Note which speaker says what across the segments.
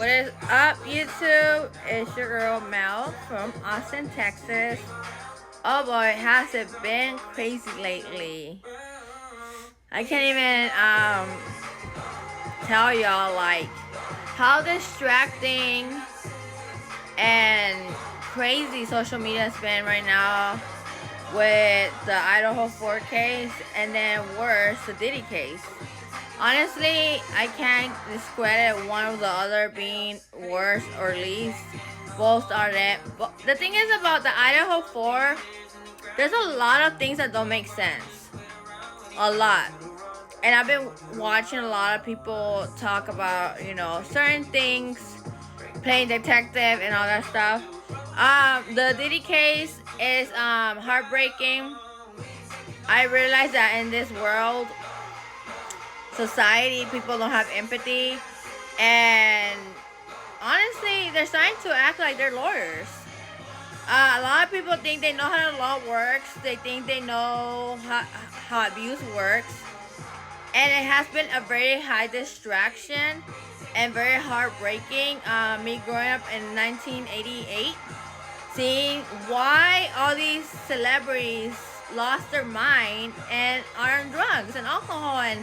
Speaker 1: What is up, YouTube? It's your girl Mel from Austin, Texas. Oh boy, has it been crazy lately? I can't even tell y'all like how distracting and crazy social media has been right now with the Idaho 4 case and then worse, the Diddy case. Honestly, I can't discredit one or the other being worse or least. Both are that. But the thing is about the Idaho 4, there's a lot of things that don't make sense. A lot. And I've been watching a lot of people talk about, certain things, playing detective and all that stuff. The Diddy case is heartbreaking. I realize that in this world, society, people don't have empathy, and honestly, they're starting to act like they're lawyers. A lot of people think they know how the law works. They think they know how abuse works, and it has been a very high distraction and very heartbreaking. Me growing up in 1988, seeing why all these celebrities lost their mind and are on drugs and alcohol and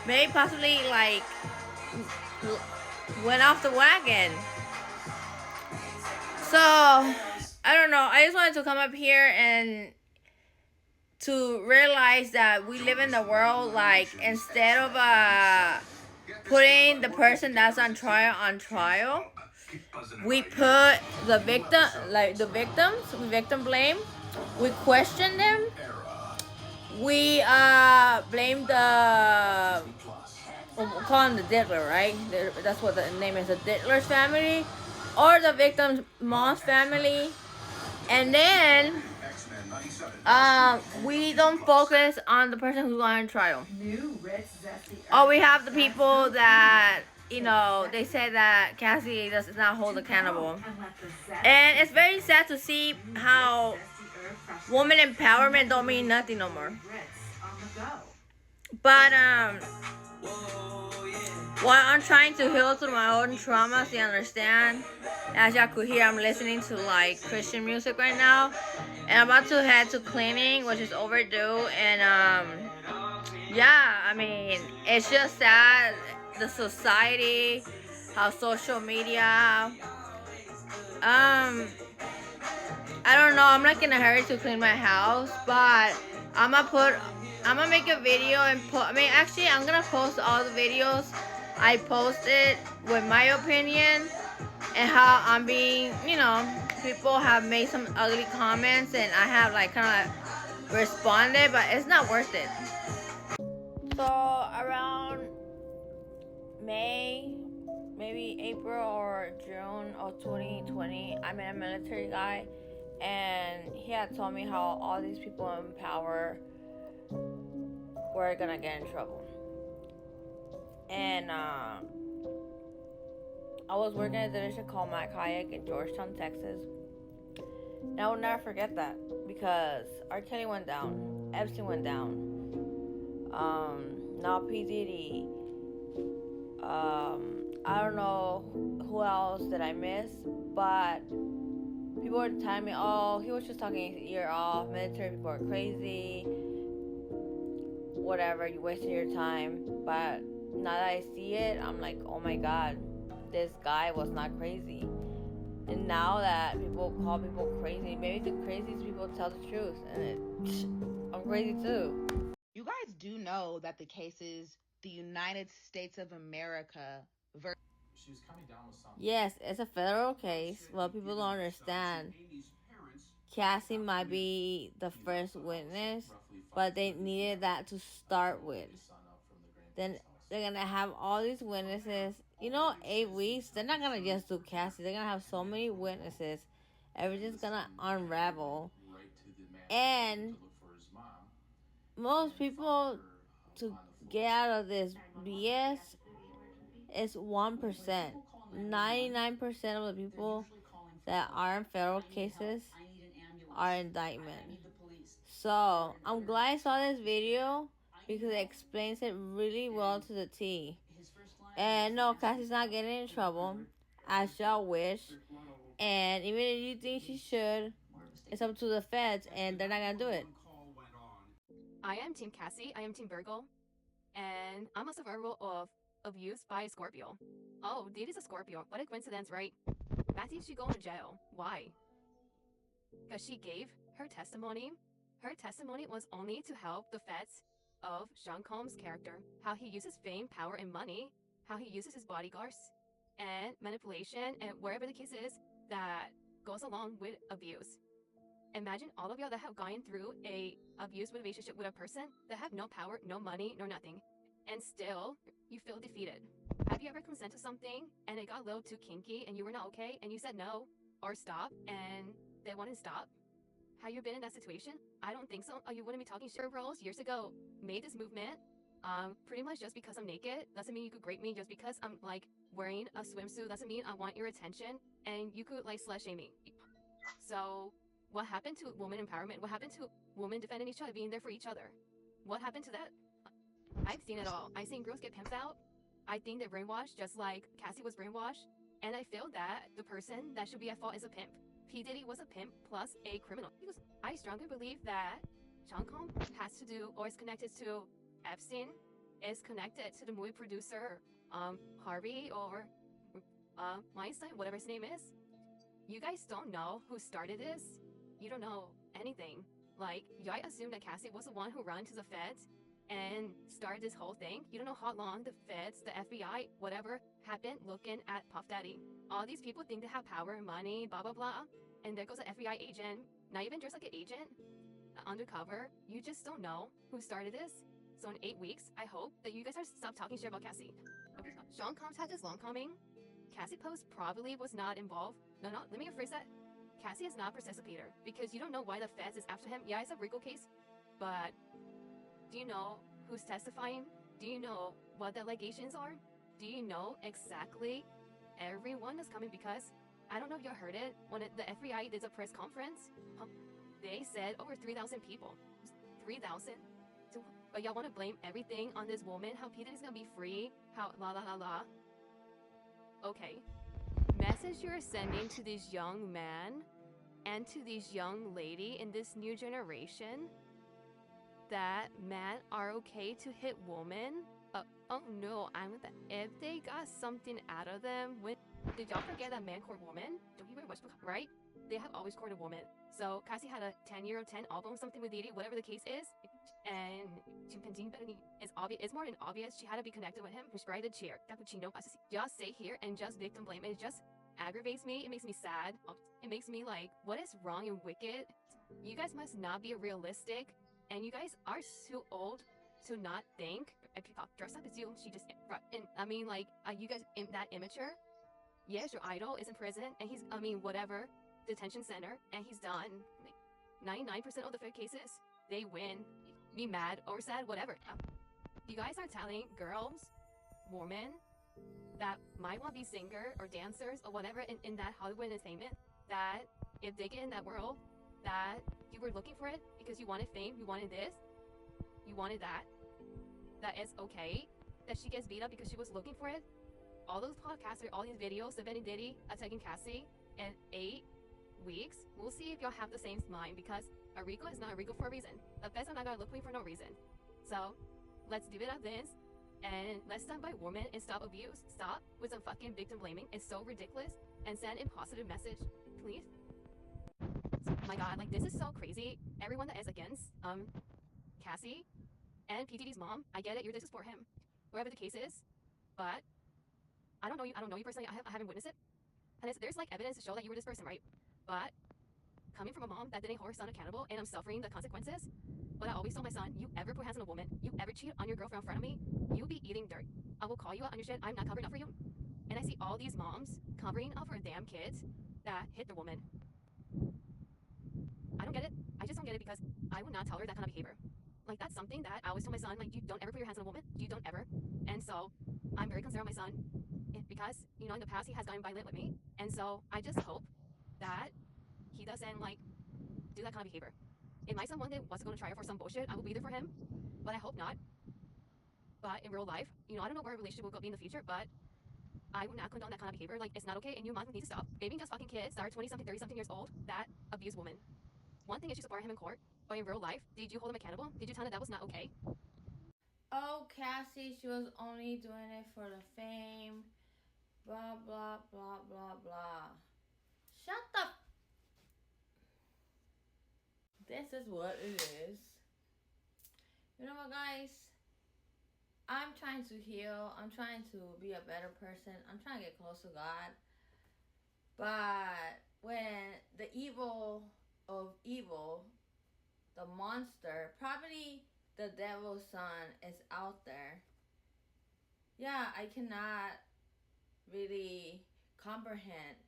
Speaker 1: maybe possibly like went off the wagon. So I don't know. I just wanted to come up here and to realize that we live in the world like instead of putting the person that's on trial, we put the victims, we victim blame, we question them, we blame the, we'll call him the diddler, right? That's what the name is, the diddler's family or the victim's mom's family. And then we don't focus on the person who's on trial. Or we have the people that, they say that Cassie does not hold accountable. And it's very sad to see how woman empowerment don't mean nothing no more. But while I'm trying to heal through my own traumas, you understand. As y'all could hear, I'm listening to like Christian music right now, and I'm about to head to cleaning, which is overdue. And yeah, I mean, it's just sad, the society, how social media. I don't know. I'm not in a hurry to clean my house, but I'm gonna make a video and actually, I'm gonna post all the videos I posted with my opinion and how I'm being, people have made some ugly comments and I have like kind of responded, but it's not worth it. So around May, maybe April or June of 2020, I met a military guy, and he had told me how all these people in power were gonna get in trouble. And I was working at a division called Mac Hayek in Georgetown, Texas. And I will never forget that because R. Kelly went down, Epstein went down, now P. Diddy. I don't know who else did I miss, but people were telling me, oh, he was just talking his ear off, military people are crazy, whatever, you wasted your time. But now that I see it, I'm like, oh my god, this guy was not crazy. And now that people call people crazy, maybe the craziest people tell the truth, and I'm crazy too.
Speaker 2: You guys do know that the case is the United States of America versus.
Speaker 1: She was coming down with something. Yes, it's a federal case. Well, people don't understand. Cassie might be the first witness, but they needed that to start with. Then they're gonna have all these witnesses. 8 weeks. They're not gonna just do Cassie. They're gonna have so many witnesses. Everything's gonna unravel. And most people, to get out of this BS, is 1%. 99% of the people that are in federal cases are indictment. So I'm glad I saw this video because it explains it really well to the T. And no, Cassie's not getting in trouble. as y'all wish. And even if you think she should, it's up to the feds, and they're not gonna do it.
Speaker 3: I am Team Cassie. I am Team Virgo. And I'm a survivor of abuse by a Scorpio. Oh, Dee is a Scorpio. What a coincidence, right? Matthew should go to jail. Why? Because she gave her testimony. Her testimony was only to help the feds of Sean Combs' character, how he uses fame, power, and money, how he uses his bodyguards, and manipulation, and wherever the case is that goes along with abuse. Imagine all of y'all that have gone through a abuse relationship with a person that have no power, no money, no nothing, and still you feel defeated. Have you ever consented to something and it got a little too kinky and you were not okay and you said no or stop and they wanted to stop? Have you been in that situation? I don't think so. Oh, you wouldn't be talking shit. Girls years ago made this movement. Pretty much just because I'm naked doesn't mean you could grape me. Just because I'm like wearing a swimsuit doesn't mean I want your attention and you could like slut shame me. So what happened to woman empowerment? What happened to women defending each other, being there for each other? What happened to that? I've seen it all. I've seen girls get pimped out. I think they're brainwashed, just like Cassie was brainwashed. And I feel that the person that should be at fault is a pimp. P. Diddy was a pimp plus a criminal. I strongly believe that Sean Combs has to do or is connected to Epstein, is connected to the movie producer Harvey or Weinstein, whatever his name is. You guys don't know who started this. You don't know anything. Like, y'all assume that Cassie was the one who ran to the feds and started this whole thing. You don't know how long the feds, the FBI, whatever, have been looking at Puff Daddy. All these people think they have power and money, blah, blah, blah. And there goes an FBI agent, not even dressed like an agent, undercover. You just don't know who started this. So in 8 weeks, I hope that you guys are stop talking shit about Cassie. Sean Combs had this long coming. Cassie Post probably was not involved. No, let me rephrase that. Cassie is not a participator because you don't know why the feds is after him. Yeah, it's a RICO case, but do you know who's testifying? Do you know what the allegations are? Do you know exactly everyone that's coming? Because I don't know if you heard it when the FBI did a press conference. They said over 3,000 people. 3,000. But y'all want to blame everything on this woman? How Peter is gonna be free? How la la la la? Okay. Message you're sending to this young man and to this young lady in this new generation that men are okay to hit women? Oh no, if they got something out of them, did y'all forget that men court women? Don't you very much, right? They have always courted a woman. So Cassie had a 10-year or 10 album, something with Didi, whatever the case is. And it's obvious. It's more than obvious. She had to be connected with him. Right the chair. Cappuccino. Just stay here and just victim blame. It just aggravates me. It makes me sad. It makes me like, what is wrong and wicked? You guys must not be realistic. And you guys are too old to not think. If you thought dress up as you, she just. And I mean, like, you guys that immature. Yes, your idol is in prison, and he's, whatever, detention center, and he's done. 99% of the fair cases, they win. Be mad or sad, whatever. You guys are telling girls, women, that might want to be singer or dancers or whatever in that Hollywood entertainment, that if they get in that world, that you were looking for it because you wanted fame, you wanted this, you wanted that it's okay that she gets beat up because she was looking for it. All those podcasts, all these videos of Benny Diddy attacking Cassie in 8 weeks, we'll see if y'all have the same mind, because a RICO is not a RICO for a reason. The feds are not gonna look for me for no reason. So let's do it at this, and let's stand by women and stop abuse. Stop with some fucking victim blaming. It's so ridiculous, and send a positive message, please. Oh my god, like, this is so crazy. Everyone that is against Cassie and PTD's mom, I get it, you're there to support him, wherever the case is, but I don't know you personally. I haven't witnessed it, and there's like evidence to show that you were this person, right? But coming from a mom that didn't hold her son accountable, and I'm suffering the consequences. But I always told my son, you ever put hands on a woman, you ever cheat on your girlfriend in front of me, you'll be eating dirt. I will call you out on your shit. I'm not covering up for you. And I see all these moms covering up for damn kids that hit the woman. I don't get it. I just don't get it, because I would not tolerate that kind of behavior. Like, that's something that I always tell my son, like, you don't ever put your hands on a woman. You don't ever. And so I'm very concerned with my son, because, in the past he has gotten violent with me. And so I just hope that he doesn't, like, do that kind of behavior. If my son one day was going to try for some bullshit, I will be there for him. But I hope not. But in real life, I don't know where our relationship will be in the future, but I would not condone that kind of behavior. Like, it's not okay, and you moms need to stop. Baby just fucking kids that are 20-something, 30-something years old that abuse women. One thing is you support him in court, but in real life, did you hold him accountable? Did you tell him that was not okay?
Speaker 1: Oh, Cassie, she was only doing it for the fame. Blah, blah, blah, blah, blah. Shut the... This is what it is. You know what, guys? I'm trying to heal. I'm trying to be a better person. I'm trying to get close to God. But when the evil of evil, the monster, probably the devil's son, is out there, yeah, I cannot really comprehend.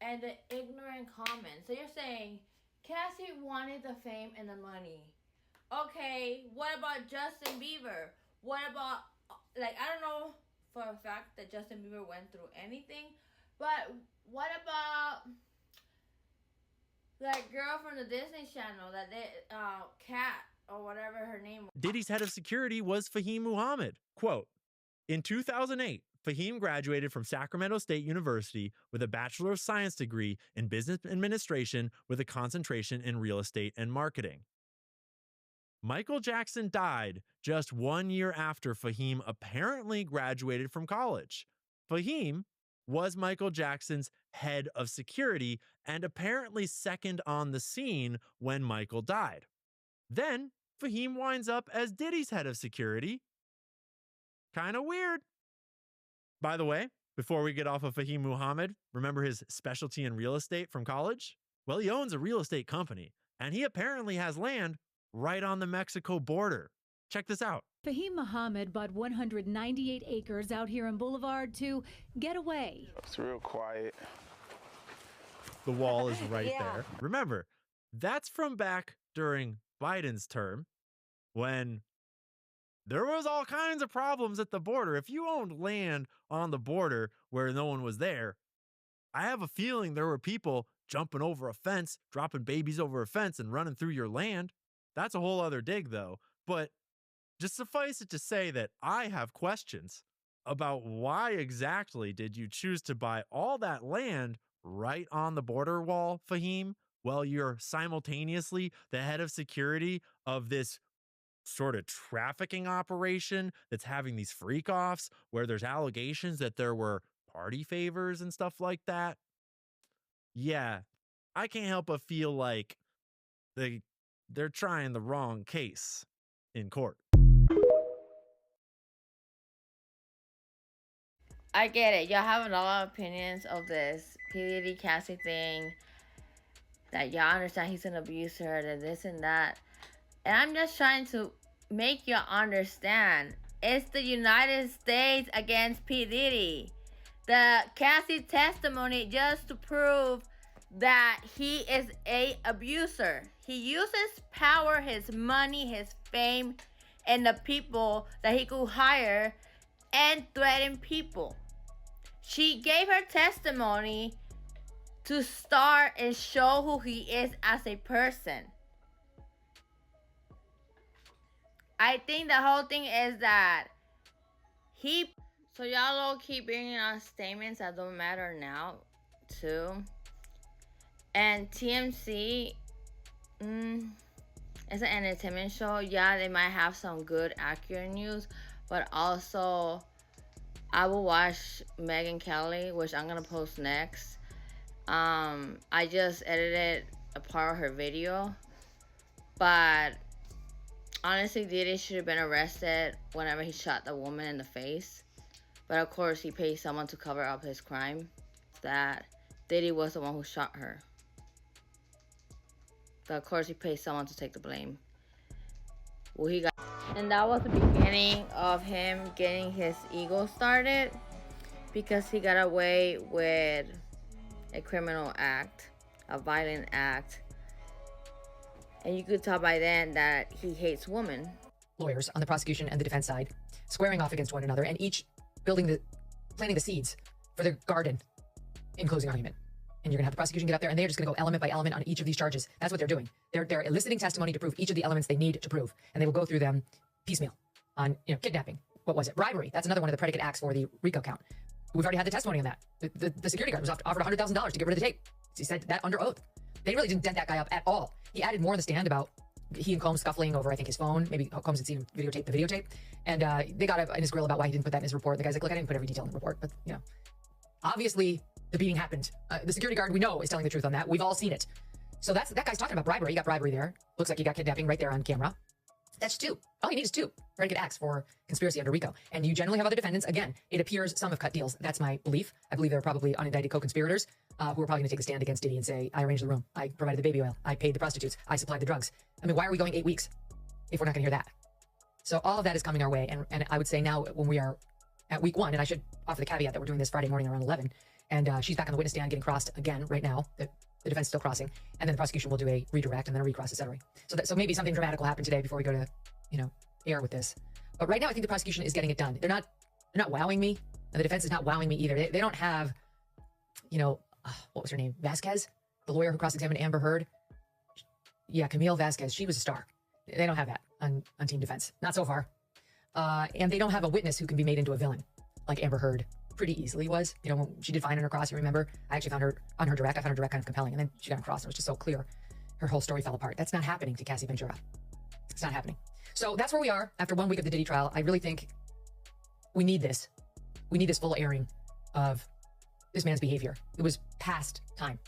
Speaker 1: And the ignorant comments. So you're saying Cassie wanted the fame and the money. Okay, what about Justin Bieber? What about, like, I don't know for a fact that Justin Bieber went through anything, but what about that girl from the Disney Channel, that Kat or whatever her name was?
Speaker 4: Diddy's head of security was Fahim Muhammad. Quote, in 2008, Fahim graduated from Sacramento State University with a Bachelor of Science degree in business administration with a concentration in real estate and marketing. Michael Jackson died just 1 year after Fahim apparently graduated from college. Fahim was Michael Jackson's head of security and apparently second on the scene when Michael died. Then Fahim winds up as Diddy's head of security. Kind of weird. By the way, before we get off of Fahim Muhammad, remember his specialty in real estate from college? Well, he owns a real estate company, and he apparently has land right on the Mexico border. Check this out.
Speaker 5: Fahim Muhammad bought 198 acres out here in Boulevard to get away.
Speaker 6: It's real quiet.
Speaker 4: The wall is right there. Remember, that's from back during Biden's term when there was all kinds of problems at the border. If you owned land on the border where no one was there, I have a feeling there were people jumping over a fence, dropping babies over a fence and running through your land. That's a whole other dig, though. But just suffice it to say that I have questions about why exactly did you choose to buy all that land right on the border wall, Fahim, while you're simultaneously the head of security of this sort of trafficking operation that's having these freak offs where there's allegations that there were party favors and stuff like that. Yeah, I can't help but feel like they're trying the wrong case in court.
Speaker 1: I get it. Y'all have a lot of opinions of this P. Diddy Cassie thing. That y'all understand he's an abuser, and this and that. And I'm just trying to make you understand. It's the United States against P. Diddy. The Cassie testimony just to prove that he is a abuser. He uses power, his money, his fame, and the people that he could hire and threaten people. She gave her testimony to start and show who he is as a person. I think the whole thing is that so y'all all keep bringing out statements that don't matter now, too. And TMZ, it's an entertainment show. Yeah, they might have some good, accurate news, but also I will watch Megyn Kelly, which I'm gonna post next. I just edited a part of her video, but honestly, Diddy should have been arrested whenever he shot the woman in the face. But of course, he paid someone to cover up his crime. That Diddy was the one who shot her. But of course, he paid someone to take the blame. Well, he got, and that was the beginning of him getting his ego started, because he got away with a criminal act, a violent act. And you could tell by then that he hates women.
Speaker 7: Lawyers on the prosecution and the defense side squaring off against one another, and each planting the seeds for their garden in closing argument. And you're gonna have the prosecution get up there, and they're just gonna go element by element on each of these charges. That's what they're doing. They're eliciting testimony to prove each of the elements they need to prove, and they will go through them piecemeal on, kidnapping. What was it? Bribery. That's another one of the predicate acts for the RICO count. We've already had the testimony on that. The security guard was offered $100,000 to get rid of the tape. He said that under oath. They really didn't dent that guy up at all. He added more in the stand about he and Combs scuffling over, I think, his phone. Maybe Combs had seen him videotape the videotape. And they got in his grill about why he didn't put that in his report. The guy's like, look, I didn't put every detail in the report. But, you know, obviously the beating happened. The security guard, we know, is telling the truth on that. We've all seen it. So that guy's talking about bribery. He got bribery there. Looks like he got kidnapping right there on camera. That's 2. All you need is 2 predicate acts for conspiracy under RICO. And you generally have other defendants. Again, it appears some have cut deals. That's my belief. I believe there are probably unindicted co-conspirators who are probably going to take a stand against Diddy and say, I arranged the room. I provided the baby oil. I paid the prostitutes. I supplied the drugs. I mean, why are we going 8 weeks if we're not going to hear that? So all of that is coming our way. And I would say now when we are at week 1, and I should offer the caveat that we're doing this Friday morning around 11, and she's back on the witness stand getting crossed again right now. The defense is still crossing. And then the prosecution will do a redirect and then a recross, et cetera. So maybe something dramatic will happen today before we go to, air with this. But right now, I think the prosecution is getting it done. They're not wowing me, and the defense is not wowing me either. They don't have, what was her name? Vasquez, the lawyer who cross-examined Amber Heard. Yeah, Camille Vasquez. She was a star. They don't have that on team defense. Not so far. And they don't have a witness who can be made into a villain, like Amber Heard pretty easily was. When she did fine on her cross, you remember? I actually found her on her direct. I found her direct kind of compelling, and then she got on cross, and it was just so clear. Her whole story fell apart. That's not happening to CassieVentura. It's not happening. So that's where we are after 1 week of the Diddy trial. I really think we need this. We need this full airing of this man's behavior. It was past time.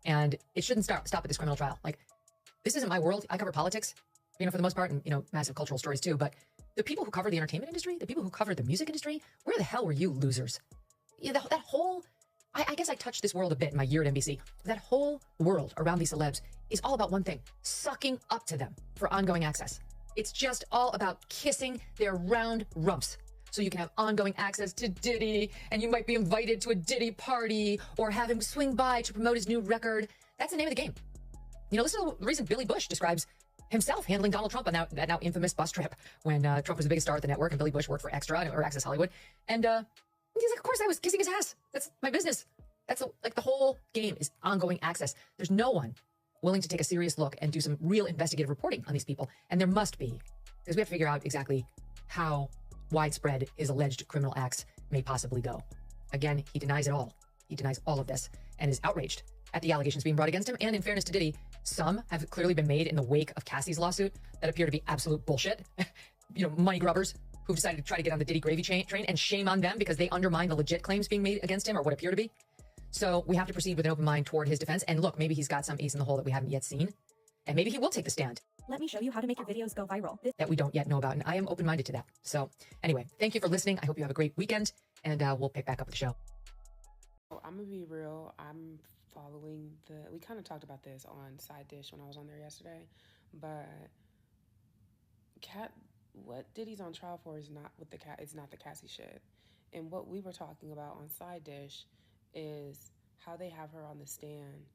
Speaker 7: And it shouldn't stop at this criminal trial. Like, this isn't my world. I cover politics, for the most part, and, massive cultural stories too. But the people who cover the entertainment industry, the people who cover the music industry, where the hell were you losers? Yeah, that whole, I guess I touched this world a bit in my year at NBC. That whole world around these celebs is all about one thing: sucking up to them for ongoing access. It's just all about kissing their round rumps so you can have ongoing access to Diddy, and you might be invited to a Diddy party or have him swing by to promote his new record. That's the name of the game. Listen to the reason Billy Bush describes himself handling Donald Trump on that now infamous bus trip when Trump was the biggest star at the network and Billy Bush worked for Extra or Access Hollywood. And he's like, of course I was kissing his ass. That's my business. That's the whole game is ongoing access. There's no one willing to take a serious look and do some real investigative reporting on these people. And there must be, because we have to figure out exactly how widespread his alleged criminal acts may possibly go. Again, he denies it all. He denies all of this and is outraged at the allegations being brought against him. And in fairness to Diddy, some have clearly been made in the wake of Cassie's lawsuit that appear to be absolute bullshit. Money grubbers who've decided to try to get on the Diddy gravy train, and shame on them because they undermine the legit claims being made against him, or what appear to be. So we have to proceed with an open mind toward his defense. And look, maybe he's got some ace in the hole that we haven't yet seen. And maybe he will take the stand.
Speaker 6: Let me show you how to make your videos go viral.
Speaker 7: That we don't yet know about. And I am open-minded to that. So anyway, thank you for listening. I hope you have a great weekend. And we'll pick back up with the show.
Speaker 8: I'm going to be real. I'm following we kind of talked about this on Side Dish when I was on there yesterday. But what Diddy's on trial for is not it's not the Cassie shit. And what we were talking about on Side Dish is how they have her on the stand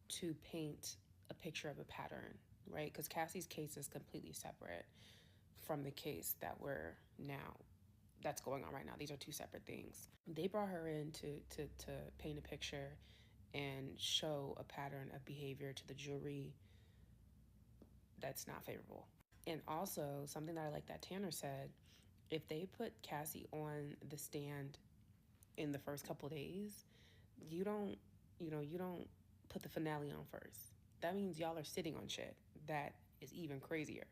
Speaker 8: to paint a picture of a pattern, right? Because Cassie's case is completely separate from the case that's going on right now. These are 2 separate things. They brought her in to paint a picture and show a pattern of behavior to the jury that's not favorable. And also, something that I like that Tanner said, if they put Cassie on the stand in the first couple of days, you don't put the finale on first. That means y'all are sitting on shit that is even crazier,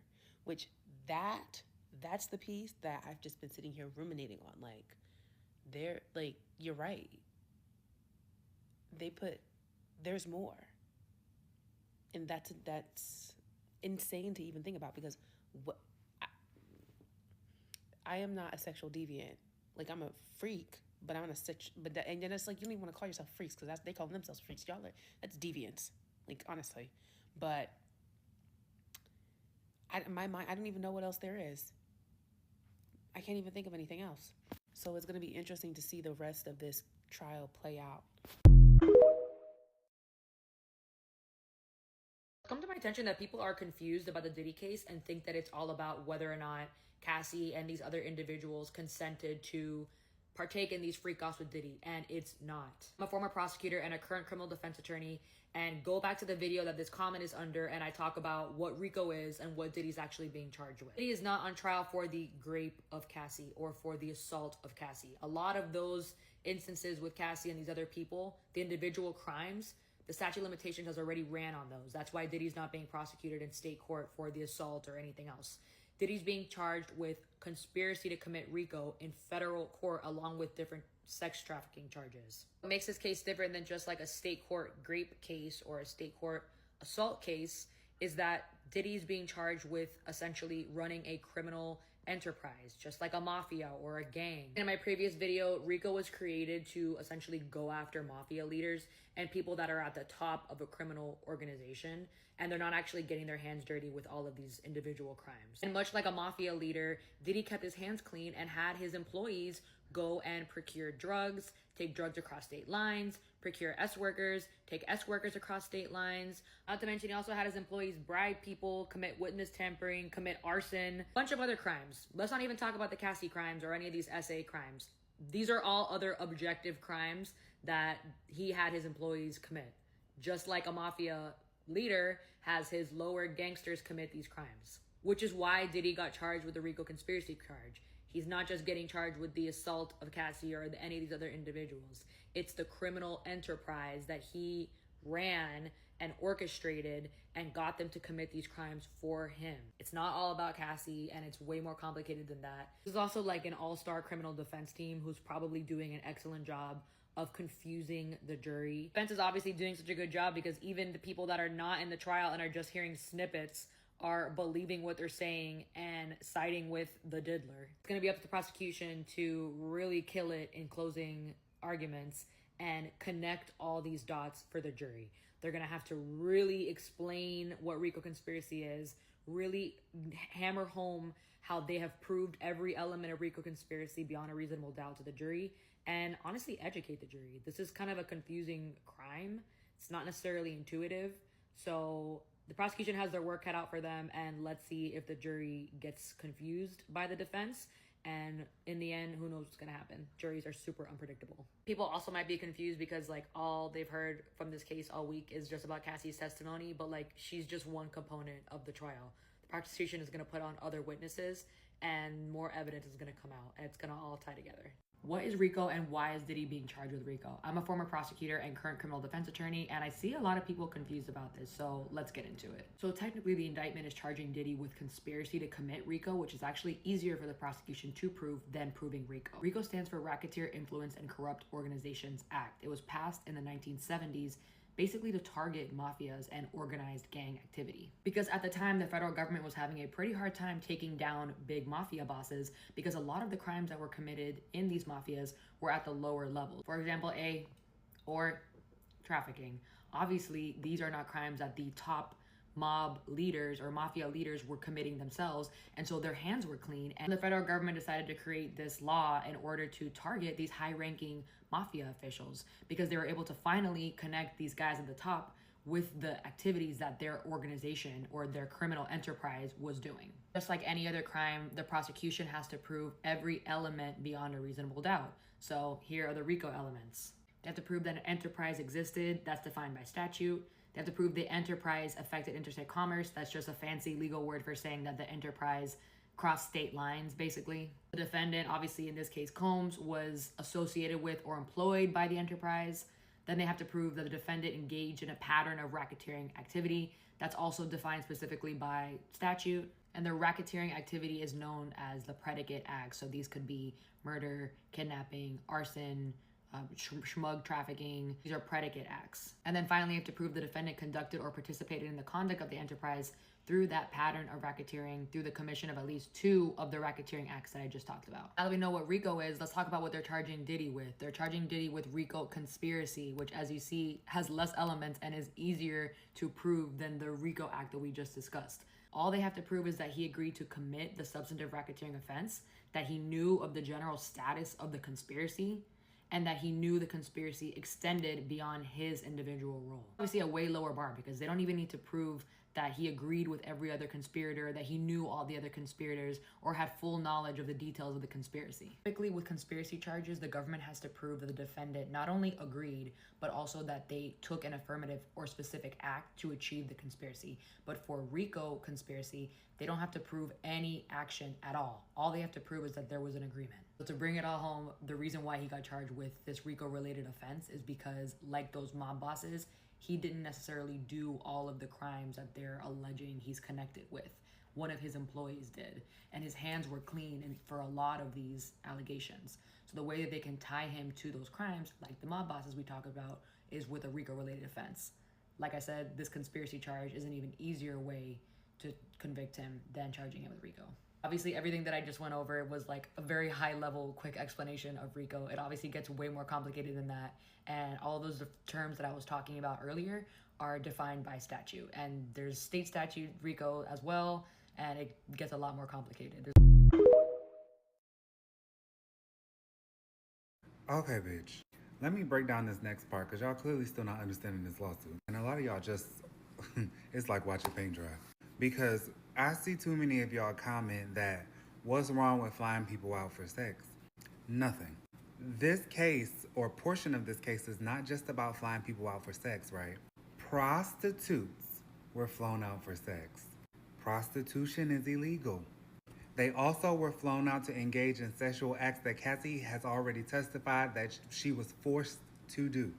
Speaker 8: which that's the piece that I've just been sitting here ruminating on. You're right. There's more. And that's insane to even think about, because I am not a sexual deviant. I'm a freak, but I'm and then it's you don't even want to call yourself freaks, because they call themselves freaks. That's deviance, honestly. But my mind, I don't even know what else there is. I can't even think of anything else. So it's going to be interesting to see the rest of this trial play out.
Speaker 9: Come to my attention that people are confused about the Diddy case and think that it's all about whether or not Cassie and these other individuals consented to partake in these freak-offs with Diddy, and it's not. I'm a former prosecutor and a current criminal defense attorney, and go back to the video that this comment is under, and I talk about what RICO is and what Diddy's actually being charged with. Diddy is not on trial for the rape of Cassie or for the assault of Cassie. A lot of those instances with Cassie and these other people, the individual crimes, the statute of limitations has already ran on those. That's why Diddy's not being prosecuted in state court for the assault or anything else. Diddy's being charged with conspiracy to commit RICO in federal court along with different sex trafficking charges. What makes this case different than just like a state court rape case or a state court assault case is that Diddy's being charged with essentially running a criminal enterprise, just like a mafia or a gang. In my previous video, RICO was created to essentially go after mafia leaders and people that are at the top of a criminal organization, and they're not actually getting their hands dirty with all of these individual crimes. And much like a mafia leader, Diddy kept his hands clean and had his employees go and procure drugs, take drugs across state lines, procure S-workers, take S-workers across state lines. Not to mention, he also had his employees bribe people, commit witness tampering, commit arson, a bunch of other crimes. Let's not even talk about the Cassie crimes or any of these SA crimes. These are all other objective crimes that he had his employees commit. Just like a mafia leader has his lower gangsters commit these crimes. Which is why Diddy got charged with the RICO conspiracy charge. He's not just getting charged with the assault of Cassie or any of these other individuals. It's the criminal enterprise that he ran and orchestrated and got them to commit these crimes for him. It's not all about Cassie, and it's way more complicated than that. This is also like an all-star criminal defense team who's probably doing an excellent job of confusing the jury. Defense is obviously doing such a good job because even the people that are not in the trial and are just hearing snippets are believing what they're saying and siding with the diddler. It's going to be up to the prosecution to really kill it in closing arguments and connect all these dots for the jury. They're going to have to really explain what RICO conspiracy is, really hammer home how they have proved every element of RICO conspiracy beyond a reasonable doubt to the jury, and honestly educate the jury. This is kind of a confusing crime. It's not necessarily intuitive. So the prosecution has their work cut out for them, and let's see if the jury gets confused by the defense. And in the end, who knows what's gonna happen? Juries are super unpredictable. People also might be confused because like all they've heard from this case all week is just about Cassie's testimony, but like she's just one component of the trial. The prosecution is gonna put on other witnesses and more evidence is gonna come out, and it's gonna all tie together. What is RICO and why is Diddy being charged with RICO? I'm a former prosecutor and current criminal defense attorney, and I see a lot of people confused about this, so let's get into it. So technically the indictment is charging Diddy with conspiracy to commit RICO, which is actually easier for the prosecution to prove than proving RICO. RICO stands for Racketeer Influence and Corrupt Organizations Act. It was passed in the 1970s basically to target mafias and organized gang activity. Because at the time, the federal government was having a pretty hard time taking down big mafia bosses because a lot of the crimes that were committed in these mafias were at the lower levels. For example, or trafficking. Obviously, these are not crimes that the top mob leaders or mafia leaders were committing themselves, and so their hands were clean, and the federal government decided to create this law in order to target these high-ranking mafia officials because they were able to finally connect these guys at the top with the activities that their organization or their criminal enterprise was doing. Just like any other crime, the prosecution has to prove every element beyond a reasonable doubt. So here are the RICO elements. They have to prove that an enterprise existed, that's defined by statute. They have to prove the enterprise affected interstate commerce. That's just a fancy legal word for saying that the enterprise crossed state lines, basically. The defendant, obviously in this case Combs, was associated with or employed by the enterprise. Then they have to prove that the defendant engaged in a pattern of racketeering activity. That's also defined specifically by statute. And the racketeering activity is known as the predicate acts. So these could be murder, kidnapping, arson, smug trafficking. These are predicate acts. And then finally, you have to prove the defendant conducted or participated in the conduct of the enterprise through that pattern of racketeering through the commission of at least 2 of the racketeering acts that I just talked about. Now that we know what RICO is, let's talk about what they're charging Diddy with. They're charging Diddy with RICO conspiracy, which as you see has less elements and is easier to prove than the RICO act that we just discussed. All they have to prove is that he agreed to commit the substantive racketeering offense, that he knew of the general status of the conspiracy, and that he knew the conspiracy extended beyond his individual role. Obviously a way lower bar because they don't even need to prove that he agreed with every other conspirator, that he knew all the other conspirators, or had full knowledge of the details of the conspiracy. Typically, with conspiracy charges, the government has to prove that the defendant not only agreed, but also that they took an affirmative or specific act to achieve the conspiracy. But for RICO conspiracy, they don't have to prove any action at all. All they have to prove is that there was an agreement. So to bring it all home, the reason why he got charged with this RICO-related offense is because, like those mob bosses, he didn't necessarily do all of the crimes that they're alleging he's connected with. One of his employees did, and his hands were clean for a lot of these allegations. So the way that they can tie him to those crimes, like the mob bosses we talk about, is with a RICO-related offense. Like I said, this conspiracy charge is an even easier way to convict him than charging him with RICO. Obviously, everything that I just went over was like a very high-level, quick explanation of RICO. It obviously gets way more complicated than that, and all of those terms that I was talking about earlier are defined by statute. And there's state statute RICO as well, and it gets a lot more complicated.
Speaker 10: Okay, bitch. Let me break down this next part, because y'all clearly still not understanding this lawsuit. And a lot of y'all just, it's like watching paint dry. Because I see too many of y'all comment that, what's wrong with flying people out for sex? Nothing. This case, or portion of this case, is not just about flying people out for sex, right? Prostitutes were flown out for sex. Prostitution is illegal. They also were flown out to engage in sexual acts that Cassie has already testified that she was forced to do.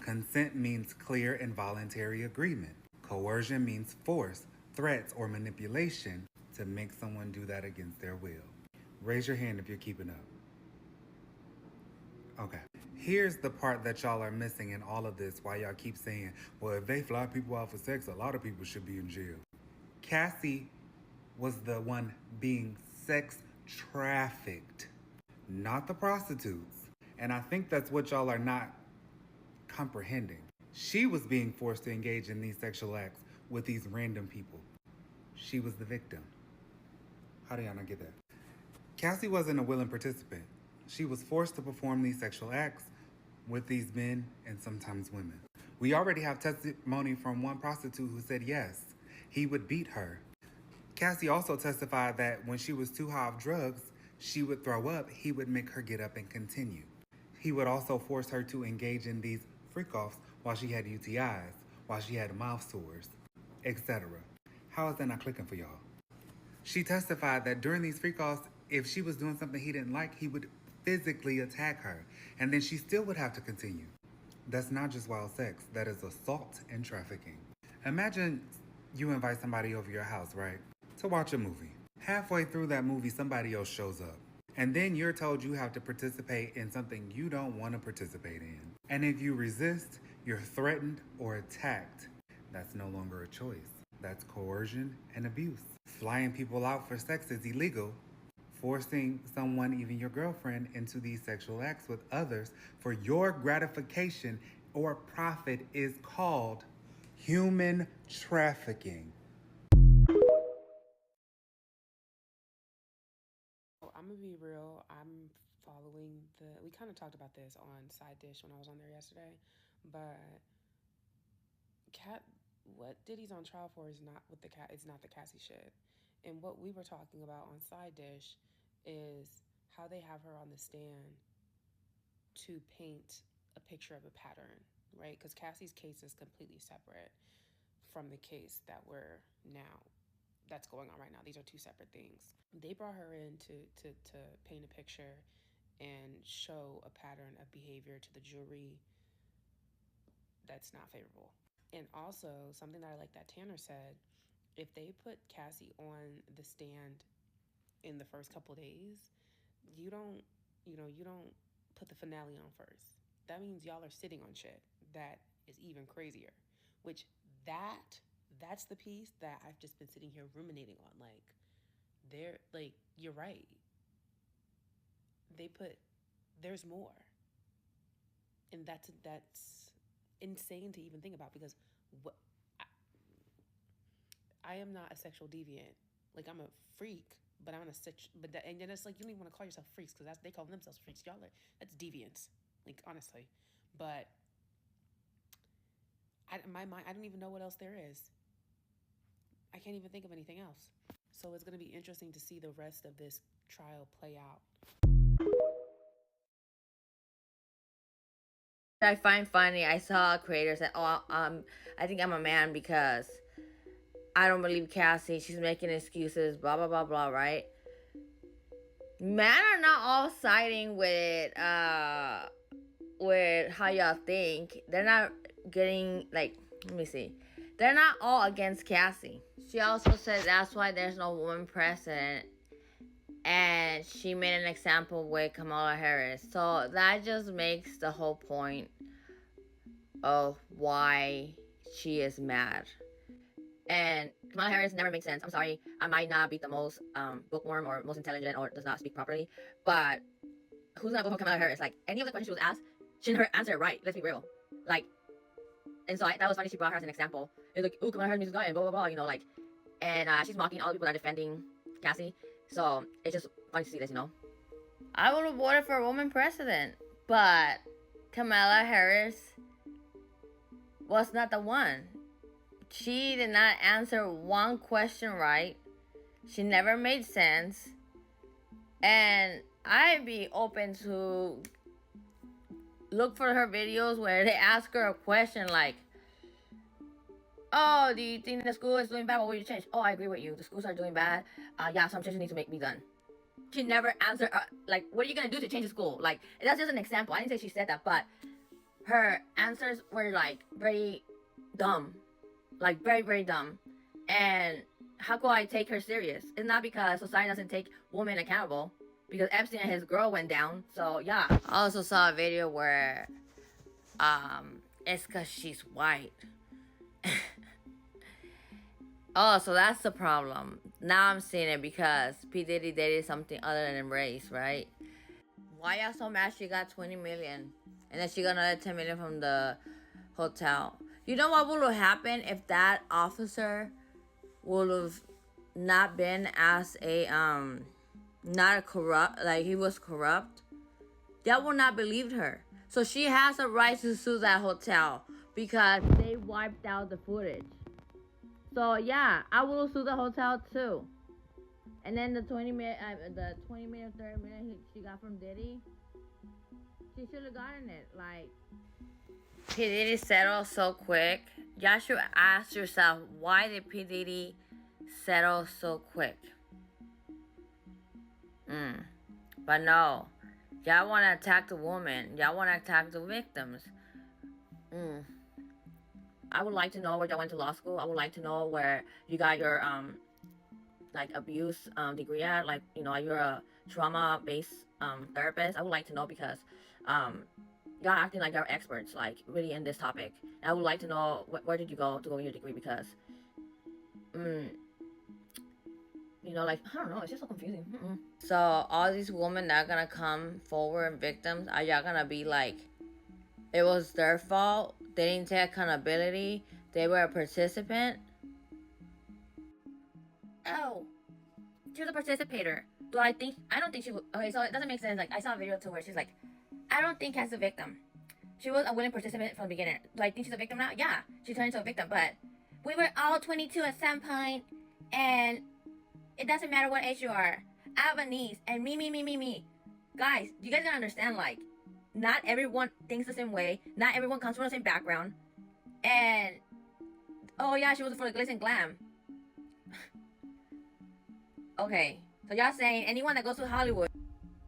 Speaker 10: Consent means clear and voluntary agreement. Coercion means force, threats, or manipulation to make someone do that against their will. Raise your hand if you're keeping up. Okay. Here's the part that y'all are missing in all of this, why y'all keep saying, well, if they fly people out for sex, a lot of people should be in jail. Cassie was the one being sex trafficked, not the prostitutes. And I think that's what y'all are not comprehending. She was being forced to engage in these sexual acts with these random people. She was the victim. How do y'all not get that? Cassie wasn't a willing participant. She was forced to perform these sexual acts with these men and sometimes women. We already have testimony from one prostitute who said yes, he would beat her. Cassie also testified that when she was too high off drugs, she would throw up, he would make her get up and continue. He would also force her to engage in these freak-offs while she had UTIs, while she had mouth sores, etc. How is that not clicking for y'all? She testified that during these freak-offs, if she was doing something he didn't like, he would physically attack her, and then she still would have to continue. That's not just wild sex, that is assault and trafficking. Imagine you invite somebody over your house, right, to watch a movie. Halfway through that movie, somebody else shows up. And then you're told you have to participate in something you don't want to participate in. And if you resist, you're threatened or attacked. That's no longer a choice. That's coercion and abuse. Flying people out for sex is illegal. Forcing someone, even your girlfriend, into these sexual acts with others for your gratification or profit is called human trafficking.
Speaker 8: I'm gonna be real. I'm following we kind of talked about this on Side Dish when I was on there yesterday, but what Diddy's on trial for is not it's not the Cassie shit. And what we were talking about on Side Dish is how they have her on the stand to paint a picture of a pattern, right? Because Cassie's case is completely separate from the case that's going on right now. These are two separate things. They brought her in to paint a picture and show a pattern of behavior to the jury that's not favorable. And also, something that I like that Tanner said, if they put Cassie on the stand in the first couple days, you don't put the finale on first. That means y'all are sitting on shit that is even crazier, which that's the piece that I've just been sitting here ruminating on. You're right. There's more. And that's insane to even think about, because I am not a sexual deviant. Like, I'm a freak, but I'm and then it's like, you don't even want to call yourself freaks, because they call themselves freaks. That's deviance. Like, honestly. But my mind, I don't even know what else there is. I can't even think of anything else. So it's going to be interesting to see the rest of this trial play out.
Speaker 1: I find funny, I saw creators that, I think I'm a man because I don't believe Cassie, she's making excuses, blah, blah, blah, blah, right? Men are not all siding with how y'all think. They're not getting, like, let me see. They're not all against Cassie. She also said that's why there's no woman president. And she made an example with Kamala Harris. So that just makes the whole point of why she is mad. And Kamala Harris never makes sense. I'm sorry. I might not be the most bookworm or most intelligent or does not speak properly. But who's going to vote for Kamala Harris? Like, any of the questions she was asked, she didn't answer it right. Let's be real. Like, and so that was funny. She brought her as an example. It's like, ooh, Kamala Harris is going, blah, blah, blah, you know, like. And she's mocking all the people that are defending Cassie. So it's just funny to see this, you know. I would have voted for a woman president, but Kamala Harris was not the one. She did not answer one question right. She never made sense. And I'd be open to look for her videos where they ask her a question like, oh, do you think the school is doing bad? What will you change? Oh, I agree with you. The schools are doing bad. Yeah, some changes need to be done. She never answered, like, what are you going to do to change the school? Like, that's just an example. I didn't say she said that, but her answers were, like, very dumb. Like, very, very dumb. And how could I take her serious? It's not because society doesn't take women accountable. Because Epstein and his girl went down. So, yeah. I also saw a video where, it's because she's white. Oh, so that's the problem. Now I'm seeing it because P. Diddy dated something other than race, right? Why y'all so mad she got 20 million? And then she got another 10 million from the hotel. You know what would have happened if that officer would have not been as a, not a corrupt, like he was corrupt? Y'all would not believe her. So she has a right to sue that hotel because they wiped out the footage. So yeah, I will sue the hotel too. And then the 20 million, 30 million she got from Diddy, she should have gotten it. Like, P Diddy settled so quick. Y'all should ask yourself, why did P Diddy settle so quick? But no, y'all want to attack the woman. Y'all want to attack the victims. I would like to know where y'all went to law school. I would like to know where you got your like abuse degree at. Like, you know, you're a trauma-based therapist. I would like to know because y'all acting like you're experts, like really in this topic. And I would like to know where did you go to go get your degree because, you know, like, I don't know, it's just so confusing. So all these women that are gonna come forward, victims, are y'all gonna be like, it was their fault? They didn't take accountability. They were a participant. Oh, she was a participator. I don't think she was. Okay, so it doesn't make sense. Like, I saw a video too where she's like, I don't think as a victim. She was a willing participant from the beginning. Do I think she's a victim now? Yeah, she turned into a victim. But we were all 22 at some point, and it doesn't matter what age you are. I have a niece, and me. Guys, you guys gotta understand, like, not everyone thinks the same way. Not everyone comes from the same background. And, oh yeah, she was for the glitz and glam. Okay, so y'all saying anyone that goes to Hollywood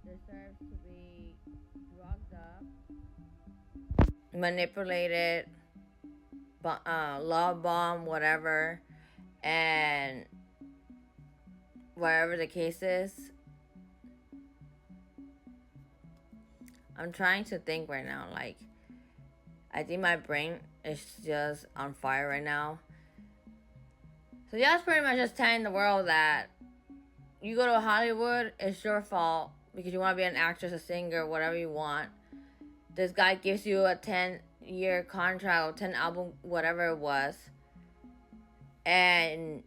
Speaker 1: deserves to be drugged up, manipulated, love bomb, whatever, and wherever the case is. I'm trying to think right now. Like, I think my brain is just on fire right now. So y'all's pretty much just telling the world that you go to Hollywood, it's your fault because you want to be an actress, a singer, whatever you want. This guy gives you a 10-year contract or 10 album, whatever it was, and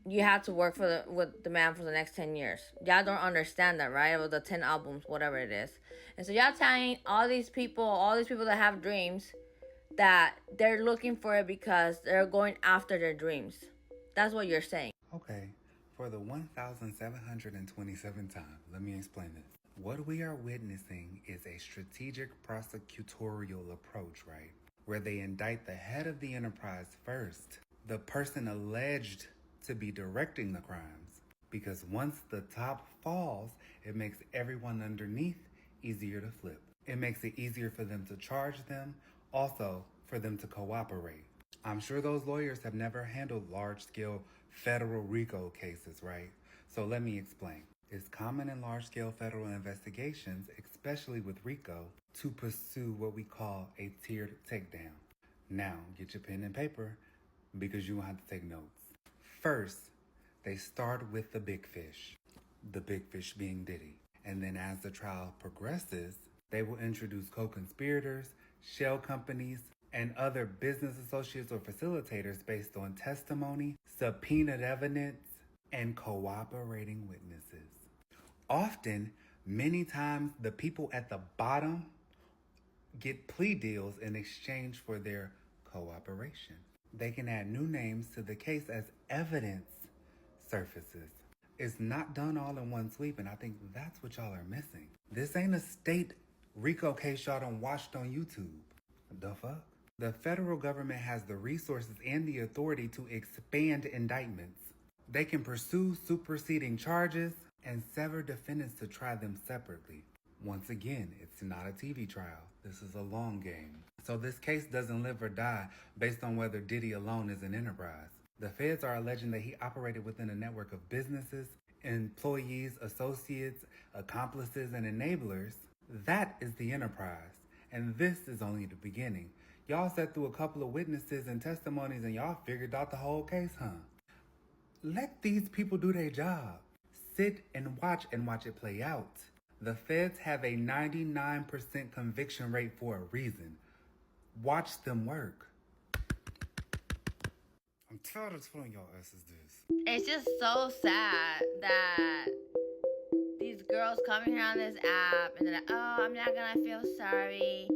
Speaker 1: you have to work with the man for the next 10 years. Y'all don't understand that, right? With the 10 albums, whatever it is. And so y'all telling all these people that have dreams, that they're looking for it because they're going after their dreams. That's what you're saying.
Speaker 10: Okay, for the 1,727th time, let me explain this. What we are witnessing is a strategic prosecutorial approach, right? Where they indict the head of the enterprise first, the person alleged to be directing the crimes. Because once the top falls, it makes everyone underneath easier to flip. It makes it easier for them to charge them, also for them to cooperate. I'm sure those lawyers have never handled large-scale federal RICO cases, right? So let me explain. It's common in large-scale federal investigations, especially with RICO, to pursue what we call a tiered takedown. Now, get your pen and paper because you will have to take notes. First, they start with the big fish being Diddy. And then as the trial progresses, they will introduce co-conspirators, shell companies, and other business associates or facilitators based on testimony, subpoenaed evidence, and cooperating witnesses. Often, many times, the people at the bottom get plea deals in exchange for their cooperation. They can add new names to the case as evidence surfaces. It's not done all in one sweep, and I think that's what y'all are missing. This ain't a state RICO case y'all done watched on YouTube. The fuck? The federal government has the resources and the authority to expand indictments. They can pursue superseding charges and sever defendants to try them separately. Once again, it's not a TV trial. This is a long game. So this case doesn't live or die based on whether Diddy alone is an enterprise. The feds are alleging that he operated within a network of businesses, employees, associates, accomplices, and enablers. That is the enterprise. And this is only the beginning. Y'all sat through a couple of witnesses and testimonies and y'all figured out the whole case, huh? Let these people do their job. Sit and watch it play out. The feds have a 99% conviction rate for a reason. Watch them work. I'm tired of telling y'all asses this.
Speaker 1: It's just so sad that these girls coming here on this app and they're like, oh, I'm not gonna feel sorry.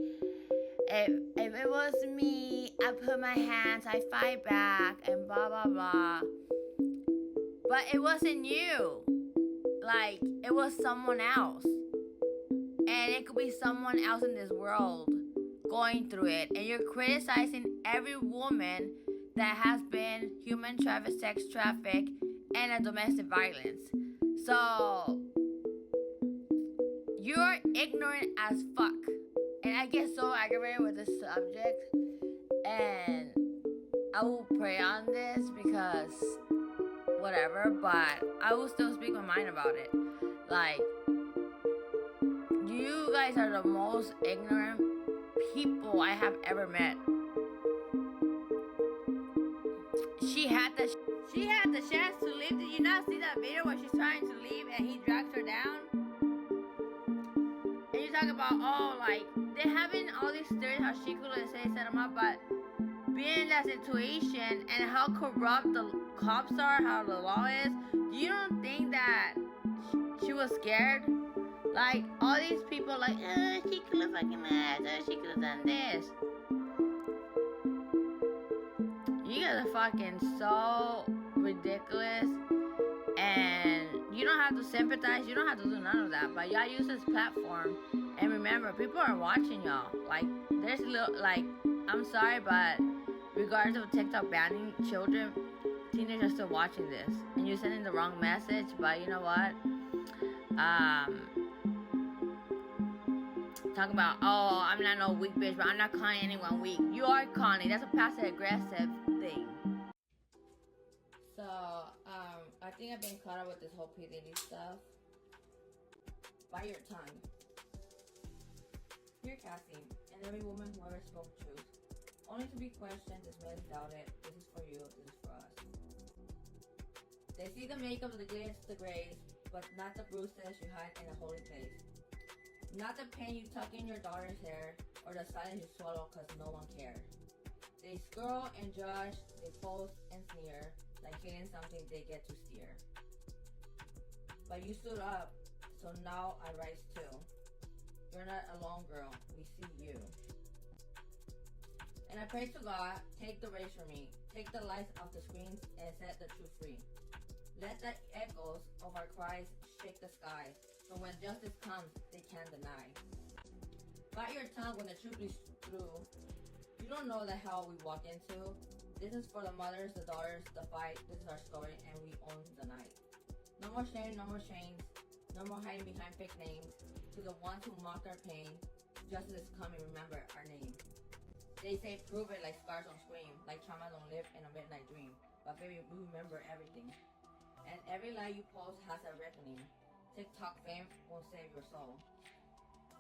Speaker 1: If it was me, I put my hands, I fight back, and blah, blah, blah. But it wasn't you. Like, it was someone else. And it could be someone else in this world going through it. And you're criticizing every woman that has been human trafficked, sex trafficked, and a domestic violence. So, you're ignorant as fuck. And I get so aggravated with this subject. And I will pray on this because whatever, but I will still speak my mind about it. Like, you guys are the most ignorant people I have ever met. She had the chance to leave. Did you not see that video where she's trying to leave and he drags her down? And you talk about, oh, like, they're having all these theories how she couldn't set them up, but being in that situation and how corrupt the cops are, how the law is, you don't think that she was scared? Like, all these people like, she could have fucking left, she could have done this. You guys are fucking so ridiculous, and you don't have to sympathize, you don't have to do none of that, but y'all use this platform, and remember, people are watching y'all. Like, there's I'm sorry, but regardless of TikTok banning children, teenagers are still watching this, and you're sending the wrong message. But you know what? Talk about, oh, I'm not no weak bitch, but I'm not calling anyone weak. You are calling. That's a passive aggressive thing. So, I think I've been caught up with this whole P. Diddy stuff. Bite your tongue. Dear Cassie, and every woman who ever spoke truth, only to be questioned, dismissed, doubted. This is for you, this is for us. They see the makeup, the glitz, the grays, but not the bruises you hide in a holy place. Not the pain you tuck in your daughter's hair, or the silence you swallow cause no one cares. They scroll and judge, they post and sneer, like hitting something they get to steer. But you stood up, so now I rise too. You're not alone, girl, we see you. And I pray to God, take the race from me. Take the lights off the screens and set the truth free. Let the echoes of our cries shake the skies. So when justice comes, they can't deny. Bite your tongue when the truth is through. You don't know the hell we walk into. This is for the mothers, the daughters, the fight. This is our story and we own the night. No more shame, no more chains. No more hiding behind fake names. To the ones who mock our pain, justice is coming, remember our name. They say prove it like scars don't scream, like trauma don't live in a midnight dream. But baby, we remember everything. And every lie you post has a reckoning. TikTok fame won't save your soul.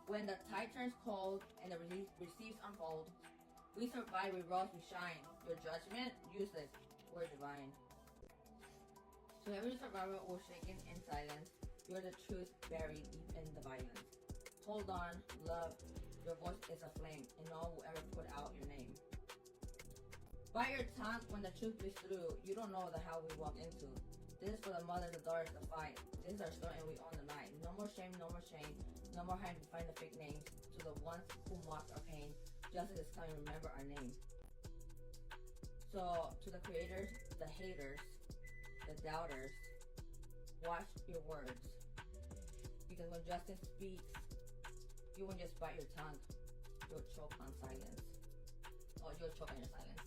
Speaker 1: When the tide turns cold and the receipts unfold, we survive, we rose, we shine. Your judgment, useless, we're divine. To every survivor who's shaken in silence, you're the truth buried deep in the violence. Hold on, love, your voice is a flame, and no one will ever put out your name. Bite your tongue when the truth is through. You don't know the hell we walk into. This is for the mothers, the daughters, the fight. This is our story and we own the night. No more shame, no more shame. No more hiding behind the fake names. To the ones who mocked our pain, justice is coming, remember our name. So, to the creators, the haters, the doubters, watch your words. Because when justice speaks, you won't just bite your tongue, you'll choke on silence. Or you'll choke on your silence.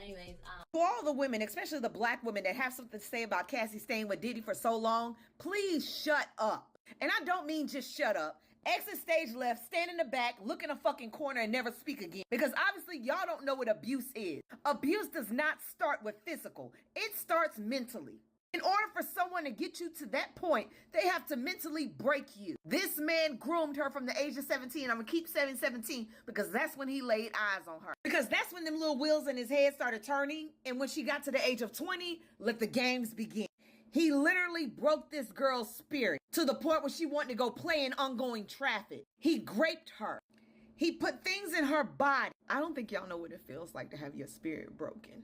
Speaker 1: Anyways,
Speaker 11: To all the women, especially the black women that have something to say about Cassie staying with Diddy for so long, please shut up. And I don't mean just shut up. Exit stage left, stand in the back, look in a fucking corner and never speak again. Because obviously y'all don't know what abuse is. Abuse does not start with physical. It starts mentally. In order for someone to get you to that point, they have to mentally break you. This man groomed her from the age of 17. I'm going to keep saying 17 because that's when he laid eyes on her. Because that's when them little wheels in his head started turning. And when she got to the age of 20, let the games begin. He literally broke this girl's spirit to the point where she wanted to go play in ongoing traffic. He raped her. He put things in her body. I don't think y'all know what it feels like to have your spirit broken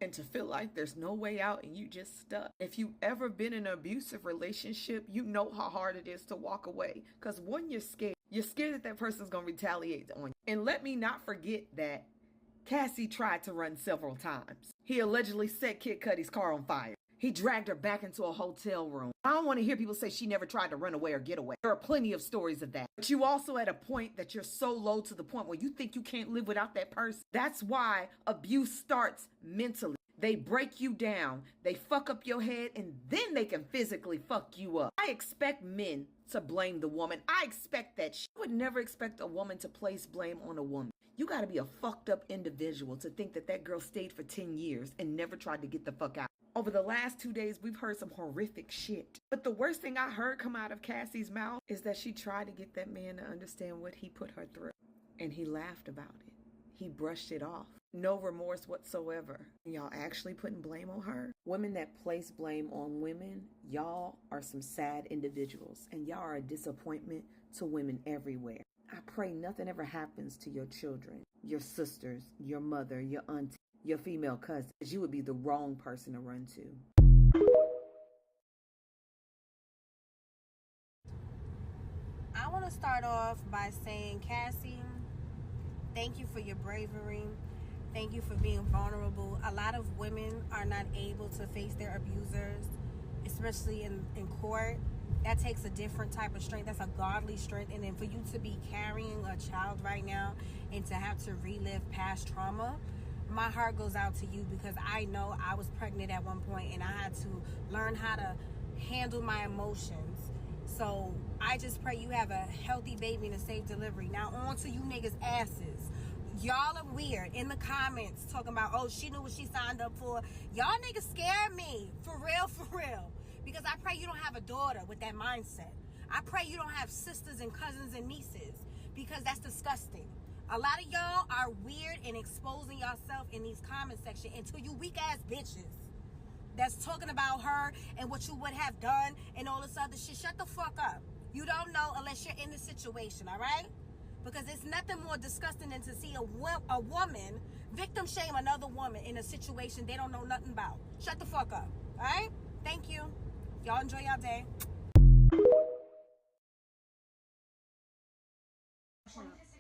Speaker 11: and to feel like there's no way out and you just stuck. If you've ever been in an abusive relationship, you know how hard it is to walk away. Because one, you're scared. You're scared that that person's going to retaliate on you. And let me not forget that Cassie tried to run several times. He allegedly set Kid Cudi's car on fire. He dragged her back into a hotel room. I don't want to hear people say she never tried to run away or get away. There are plenty of stories of that. But you also at a point that you're so low to the point where you think you can't live without that person. That's why abuse starts mentally. They break you down, they fuck up your head, and then they can physically fuck you up. I expect men to blame the woman. I expect that. I would never expect a woman to place blame on a woman. You gotta be a fucked up individual to think that that girl stayed for 10 years and never tried to get the fuck out. Over the last 2 days, we've heard some horrific shit. But the worst thing I heard come out of Cassie's mouth is that she tried to get that man to understand what he put her through. And he laughed about it. He brushed it off. No remorse whatsoever. Y'all actually putting blame on her? Women that place blame on women, y'all are some sad individuals. And y'all are a disappointment to women everywhere. I pray nothing ever happens to your children, your sisters, your mother, your auntie, your female cousin. You would be the wrong person to run to.
Speaker 12: I want to start off by saying, Cassie, thank you for your bravery. Thank you for being vulnerable. A lot of women are not able to face their abusers, especially in court. That takes a different type of strength. That's a godly strength. And then for you to be carrying a child right now and to have to relive past trauma, my heart goes out to you, because I know I was pregnant at one point and I had to learn how to handle my emotions. So I just pray you have a healthy baby and a safe delivery. Now on to you niggas' asses. Y'all are weird in the comments talking about, oh, she knew what she signed up for. Y'all niggas scare me. For real. Because I pray you don't have a daughter with that mindset. I pray you don't have sisters and cousins and nieces, because that's disgusting. A lot of y'all are weird and exposing yourself in these comment sections until you weak ass bitches that's talking about her and what you would have done and all this other shit. Shut the fuck up. You don't know unless you're in the situation, all right? Because it's nothing more disgusting than to see a woman victim shame another woman in a situation they don't know nothing about. Shut the fuck up, all right? Thank you. Y'all enjoy your day.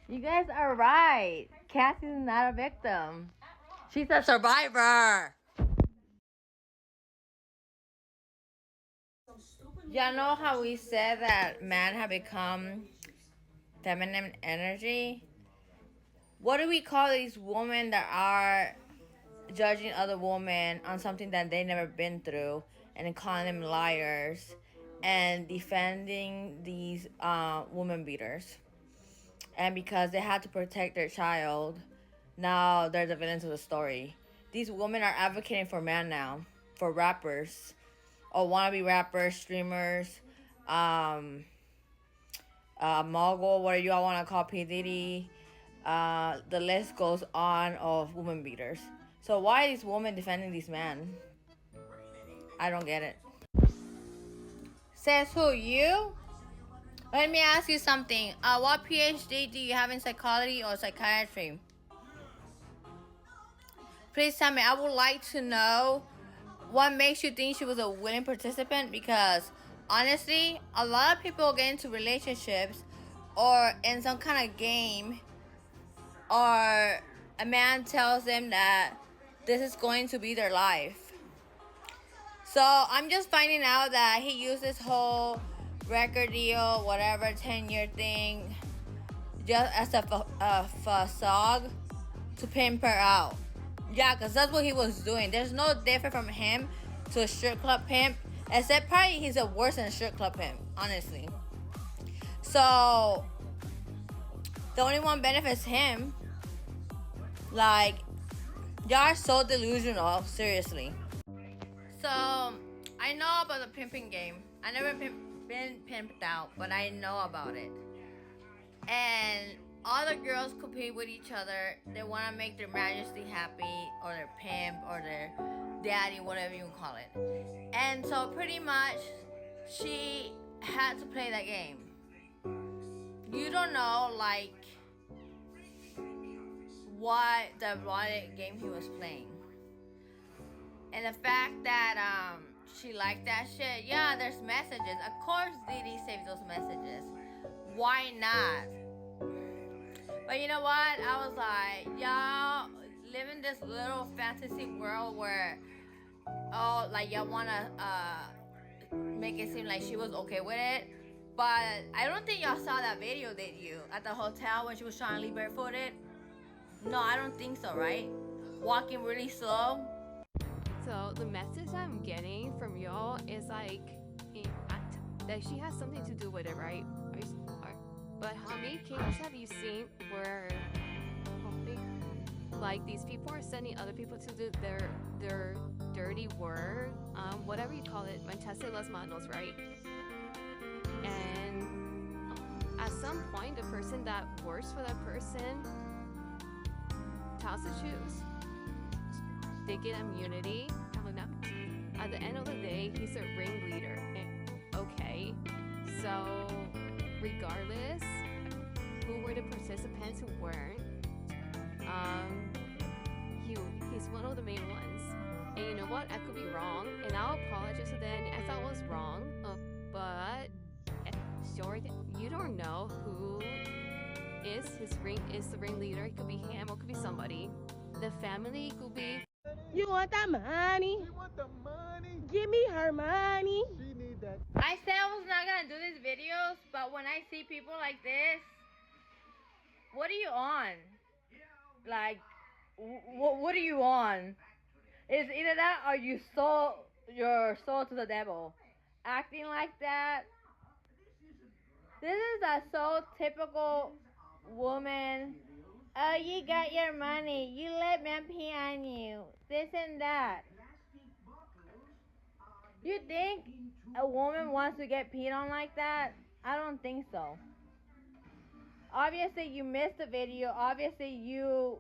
Speaker 1: You guys are right. Cassie's not a victim. She's a survivor. Y'all know how we said that men have become feminine energy? What do we call these women that are judging other women on something that they never been through and then calling them liars and defending these woman beaters? And because they had to protect their child, now they're the villains of the story. These women are advocating for men now, for rappers, or wannabe rappers, streamers, mogul, whatever you all want to call P. Diddy. The list goes on of woman beaters. So why are these women defending these men? I don't get it. Says who, you? Let me ask you something. What PhD do you have in psychology or psychiatry? Please tell me. I would like to know what makes you think she was a willing participant, because honestly, a lot of people get into relationships or in some kind of game, or a man tells them that this is going to be their life. So I'm just finding out that he used this whole record deal, whatever, 10-year thing, just as a facade to pimp her out. Yeah, because that's what he was doing. There's no different from him to a strip club pimp, except probably he's a worse than a strip club pimp, honestly. So the only one benefits him. Like, y'all are so delusional, seriously. So I know about the pimping game. I never been pimped out, but I know about it. And all the girls compete with each other. They want to make their majesty happy, or their pimp, or their daddy, whatever you call it. And so pretty much she had to play that game. You don't know, like, what the erotic game he was playing. And the fact that she liked that shit, yeah, there's messages. Of course Diddy saved those messages. Why not? But you know what? I was like, y'all live in this little fantasy world where, oh, like y'all wanna make it seem like she was okay with it. But I don't think y'all saw that video, did you? At the hotel when she was trying to leave barefooted? No, I don't think so, right? Walking really slow.
Speaker 3: So the message I'm getting from y'all is like, that she has something to do with it, right? But how many cases have you seen where, like, these people are sending other people to do their dirty work, whatever you call it, manchaste las manos, right? And at some point, the person that works for that person tells the truth. They get immunity. At the end of the day, he's a ringleader. Okay, so regardless who were the participants who weren't, he's one of the main ones. And you know what? I could be wrong, and I'll apologize to them if I was wrong. But short, you don't know who is the ringleader. It could be him, or it could be somebody. The family could be.
Speaker 13: You want that money?
Speaker 14: She want the money.
Speaker 13: Give me her money.
Speaker 14: She need that.
Speaker 1: I said I was not gonna do these videos, but when I see people like this, what are you on? Like, what are you on? It's either that or you sold your soul to the devil. Acting like that. This is a so typical woman. Oh, you got your money. You let men pee on you. This and that. You think a woman wants to get peed on like that? I don't think so. Obviously, you missed the video. Obviously, you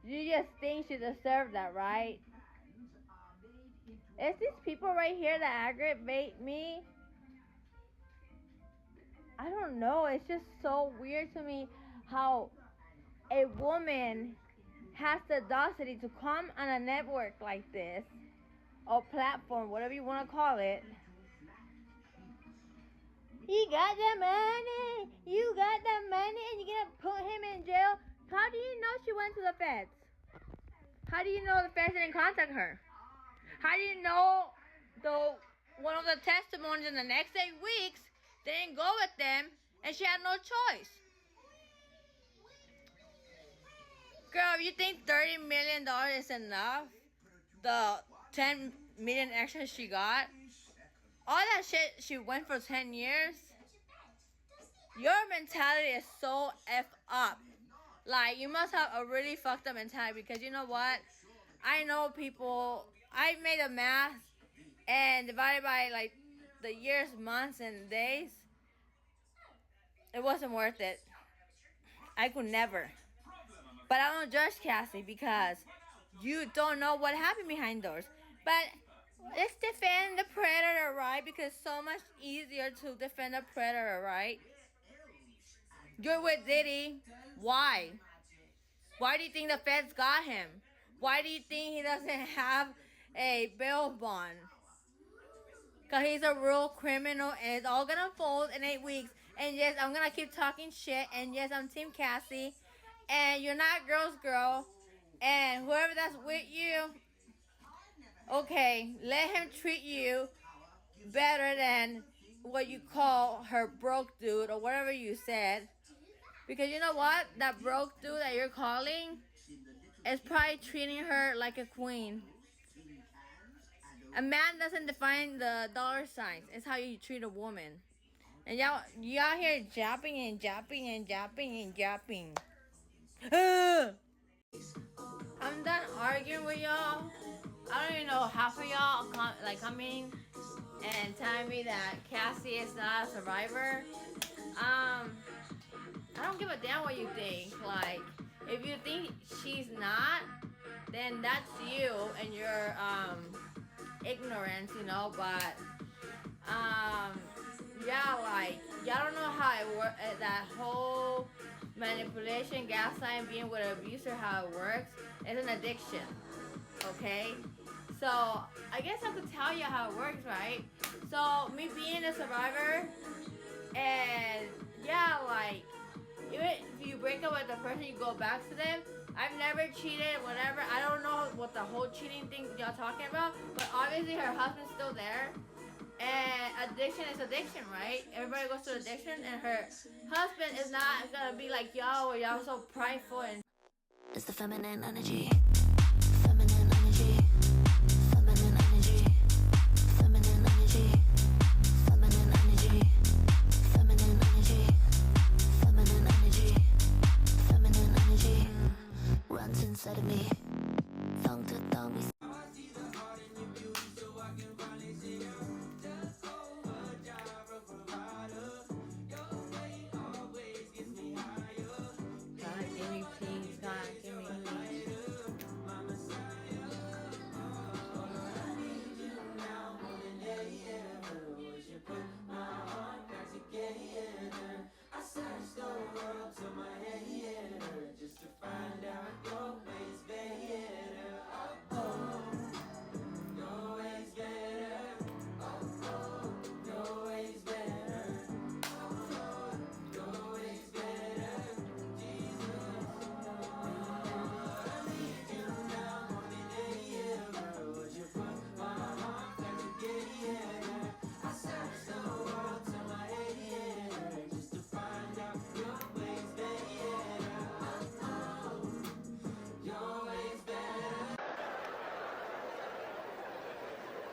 Speaker 1: just think she deserved that, right? It's these people right here that aggravate me. I don't know. It's just so weird to me how a woman has the audacity to come on a network like this, or platform, whatever you want to call it, He got the money. You got the money, and you're gonna put him in jail. How do you know she went to the feds? How do you know the feds didn't contact her? How do you know one of the testimonies in the next 8 weeks didn't go with them, and she had no choice? Girl, if you think $30 million is enough, the $10 million extra she got, all that shit she went for 10 years, your mentality is so F up. Like, you must have a really fucked up mentality, because you know what? I know people, I made a math and divided by like the years, months, and days. It wasn't worth it. I could never. But I don't judge Cassie because you don't know what happened behind doors. But let's defend the predator, right? Because it's so much easier to defend a predator, right? You're with Diddy. Why? Why do you think the feds got him? Why do you think he doesn't have a bail bond? Because he's a real criminal, and it's all going to unfold in 8 weeks. And yes, I'm going to keep talking shit. And yes, I'm Team Cassie. And you're not girl's girl. And whoever that's with you, okay, let him treat you better than what you call her broke dude or whatever you said. Because you know what? That broke dude that you're calling is probably treating her like a queen. A man doesn't define the dollar signs. It's how you treat a woman. And y'all here japping and japping and japping and japping. I'm done arguing with y'all. I don't even know half of y'all coming and telling me that Cassie is not a survivor. I don't give a damn what you think. Like, if you think she's not, then that's you and your ignorance, you know. But yeah, like, y'all don't know how it works. That whole manipulation, gaslighting, being with an abuser, how it works. It's an addiction. Okay. So I guess I could tell you how it works, right? So me being a survivor, and yeah, like, even if you break up with the person, you go back to them. I've never cheated, whatever. I don't know what the whole cheating thing y'all talking about, but obviously her husband's still there. And addiction is addiction, right? Everybody goes through addiction, and her husband is not gonna be like y'all, or y'all so prideful and.
Speaker 15: It's the feminine energy. Feminine energy. Feminine energy. Feminine energy. Feminine energy. Feminine energy. Feminine energy. Feminine energy. Runs inside of me. Thumb to thumb.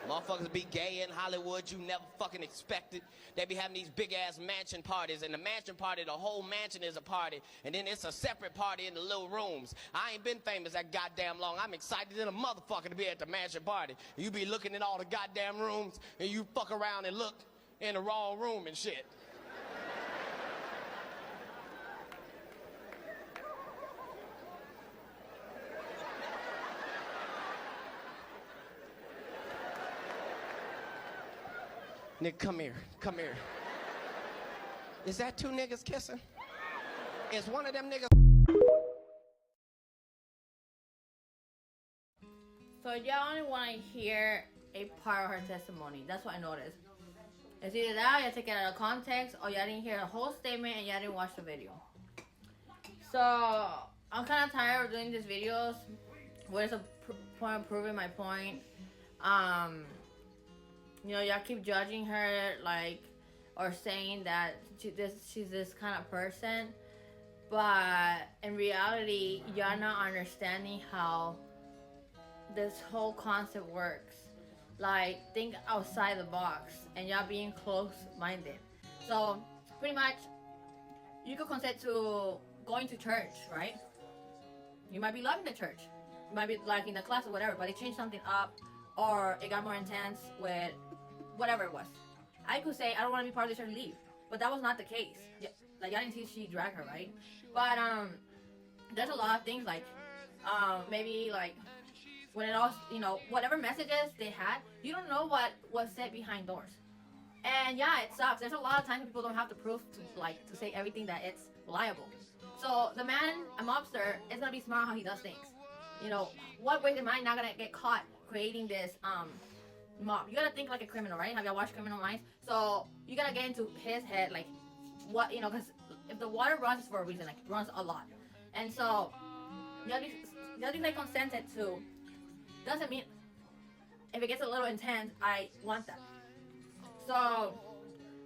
Speaker 16: Motherfuckers be gay in Hollywood, you never fucking expected. They be having these big ass mansion parties, and the mansion party, the whole mansion is a party, and then it's a separate party in the little rooms. I ain't been famous that goddamn long. I'm excited than a motherfucker to be at the mansion party. You be looking at all the goddamn rooms, and you fuck around and look in the wrong room and shit. Nigga, come here, come here. Is that two niggas kissing? Is one of them niggas?
Speaker 1: So y'all only want to hear a part of her testimony. That's what I noticed. It's either that, or you take it out of context, or you didn't hear the whole statement and you didn't watch the video. So I'm kind of tired of doing these videos where it's a point of proving my point. You know, y'all keep judging her, like, or saying that she's this kind of person, but in reality, y'all not understanding how this whole concept works. Like, think outside the box, and y'all being close-minded. So, pretty much, you could consent to going to church, right? You might be loving the church. You might be liking the class or whatever, but they changed something up, or it got more intense with whatever it was. I could say, I don't want to be part of the church, leave. But that was not the case. Like, y'all didn't see she dragged her, right? But, there's a lot of things, like, maybe, like, when it all, you know, whatever messages they had, you don't know what was said behind doors. And yeah, it sucks. There's a lot of times people don't have the proof to say everything that it's liable. So the man, a mobster, is gonna be smart how he does things. You know, what way am I not gonna get caught creating this mob? You gotta think like a criminal, right? Have y'all watched Criminal Minds? So you gotta get into his head, like, what, you know, because if the water runs, it's for a reason, like, it runs a lot. And so the other thing they consented to doesn't mean if it gets a little intense, I want that. So,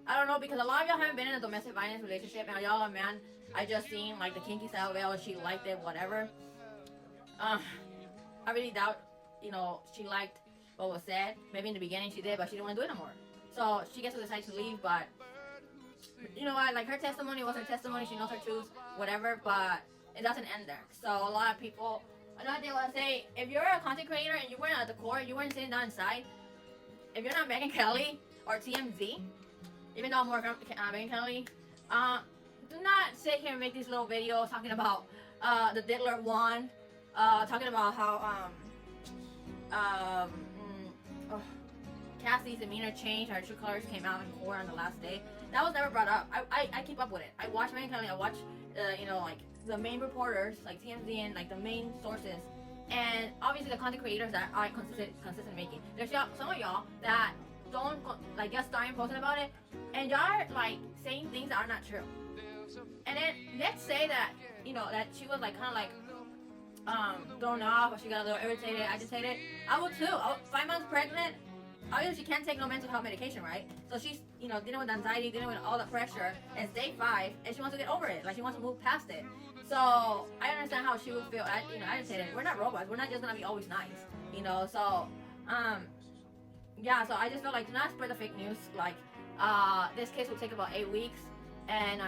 Speaker 1: I don't know, because a lot of y'all haven't been in a domestic violence relationship, and y'all are, man, I just seen, like, the kinky side of it, or she liked it, whatever. I really doubt, you know, she liked what was said. Maybe in the beginning she did, but she didn't want to do it no more. So, she gets to decide to leave, but, you know what, like, her testimony was her testimony, she knows her truth, whatever, but it doesn't end there. So, a lot of people... Another thing I want to say, if you're a content creator and you weren't at the core, you weren't sitting down inside, if you're not Megan Kelly or TMZ, even though I'm more Megan Kelly, do not sit here and make these little videos talking about the Diddler one, talking about how Cassie's demeanor changed, her true colors came out in court on the last day. That was never brought up. I keep up with it. I watch Megan Kelly, I watch, you know, like, the main reporters, like TMZ and like the main sources, and obviously the content creators that are consistent making. There's some of y'all that don't like just starting posting about it, and y'all are like saying things that are not true. And then let's say that, you know, that she was like kind of like thrown off, or she got a little irritated, agitated. I would too. 5 months pregnant. Obviously, she can't take no mental health medication, right? So she's, you know, dealing with anxiety, dealing with all the pressure. It's day 5, and she wants to get over it. Like, she wants to move past it. So I understand how she would feel, you know, agitated. We're not robots. We're not just gonna be always nice, you know. So, yeah. So I just feel like do not spread the fake news. Like, this case will take about 8 weeks, and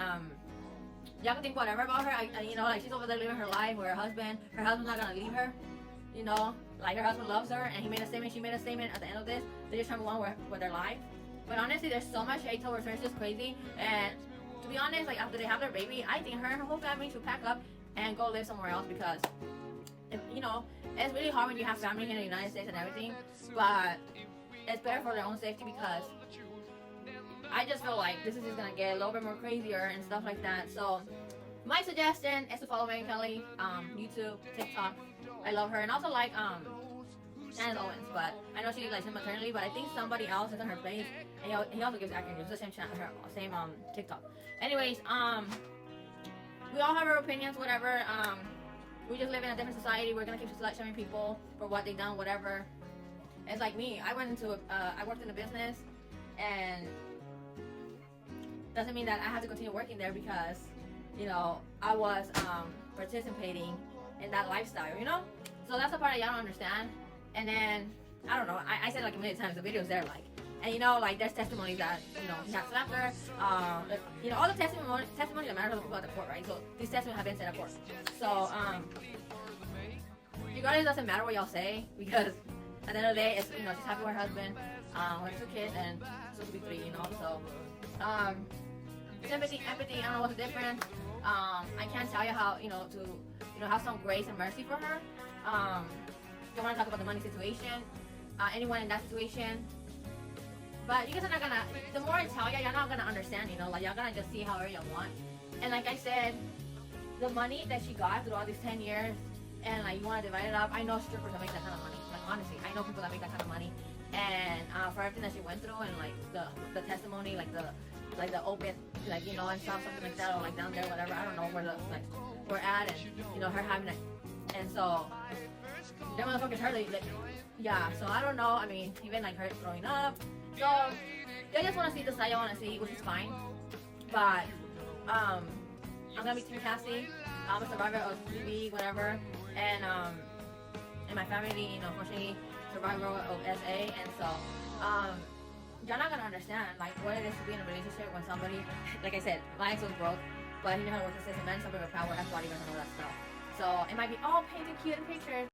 Speaker 1: y'all can think whatever about her. You know, like, she's over there living her life with her husband's not gonna leave her. You know, like, her husband loves her, and he made a statement. She made a statement at the end of this. They're just trying to move on with their life. But honestly, there's so much hate towards her. It's just crazy. And to be honest, like, after they have their baby, I think her and her whole family should pack up and go live somewhere else, because, you know, it's really hard when you have family here in the United States and everything. But it's better for their own safety, because I just feel like this is just gonna get a little bit more crazier and stuff like that. So my suggestion is to follow Megan Kelly, YouTube, TikTok. I love her, and also like Shannon Owens, but I know she likes him maternally, but I think somebody else is in her place, and he also gives acting news, the same channel, same TikTok. Anyways, we all have our opinions, whatever. We just live in a different society. We're gonna keep shaming people for what they've done, whatever. It's like me. I worked in a business, and doesn't mean that I have to continue working there because, you know, I was participating in that lifestyle, you know? So that's the part that y'all don't understand. And then, I don't know, I said like a million times, the videos there, like, and you know, like, there's testimonies that, you know, he has slapped her, you know, all the testimonies that matter to the people at the court, right? So these testimonies have been said at court. So, regardless, it doesn't matter what y'all say, because at the end of the day, it's, you know, she's happy with her husband, with 2 kids, and soon to be 3, you know, so, empathy, I don't know what's the difference. I can't tell you how, you know, to, you know, have some grace and mercy for her. Don't want to talk about the money situation, anyone in that situation. But you guys are not gonna, the more I tell you, you're not gonna understand, you know, like, you're gonna just see however you want. And like I said, the money that she got through all these 10 years, and like, you want to divide it up, I know strippers that make that kind of money. Like, honestly, I know people that make that kind of money. and for everything that she went through, and like the testimony, like the open, like, you know, and stuff, something like that, or like down there, whatever. I don't know where we're at, and you know, her having it, and so that motherfucker's her, like, yeah. So I don't know. I mean, even like her growing up. So I just want to see the side I want to see, which is fine. But I'm gonna be Team Cassie. I'm a survivor of TV, whatever, and my family, you know, unfortunately, survivor of SA, and so you're not gonna understand like what it is to be in a relationship when somebody, like I said, my ex was broke, but he knew how to work the system, and somebody with power, that's why he doesn't know that stuff. So it might be all painted cute in pictures.